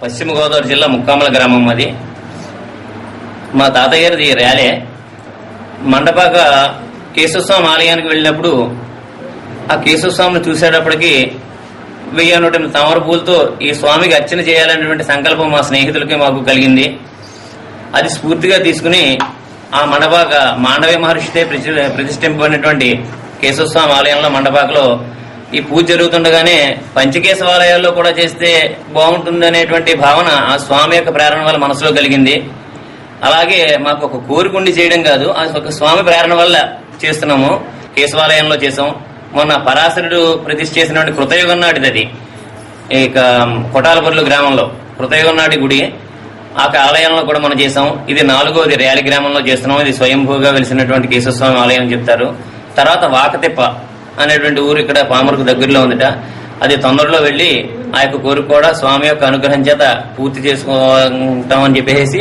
పశ్చిమ గోదావరి జిల్లా ముక్కామల గ్రామం అది. మా తాతయ్య గారిది ర్యాలే. మండపాక కేశవస్వామి ఆలయానికి వెళ్ళినప్పుడు ఆ కేశవస్వామిని చూసేటప్పటికి 1000 తామర పూలతో ఈ స్వామికి అర్చన చేయాలనేటువంటి సంకల్పం మా స్నేహితులకి మాకు కలిగింది. అది స్ఫూర్తిగా తీసుకుని ఆ మండపాక మాండవ్య మహర్షితే ప్రతిష్ఠింపబడినటువంటి కేశవస్వామి ఆలయంలో మండపాకలో ఈ పూజ జరుగుతుండగానే పంచకేశవాలయాల్లో కూడా చేస్తే బాగుంటుంది అనేటువంటి భావన ఆ స్వామి యొక్క ప్రేరణ వల్ల మనసులో కలిగింది. అలాగే మాకు ఒక కోరికుండి చేయడం కాదు, అది ఒక స్వామి ప్రేరణ వల్ల చేస్తున్నాము. కేశవాలయంలో చేసాం. మొన్న పరాశరుడు ప్రతిష్ఠ చేసినటువంటి కృతయుగం నాటిది అది. ఇక కొటాలపర్లు గ్రామంలో కృతయుగం నాటి గుడి. ఆ ఆలయంలో కూడా మనం చేసాం. ఇది 4వది ర్యాలీ గ్రామంలో చేస్తున్నాం. ఇది స్వయంభూగా వెలిసినటువంటి కేశవస్వామి ఆలయం అని చెప్తారు. తర్వాత వాకతిప్ప అనేటువంటి ఊరు ఇక్కడ పామరుకు దగ్గరలో ఉందిట. అది తొందరలో వెళ్లి ఆ యొక్క కోరిక కూడా స్వామి యొక్క అనుగ్రహం చేత పూర్తి చేసుకుంటామని చెప్పేసి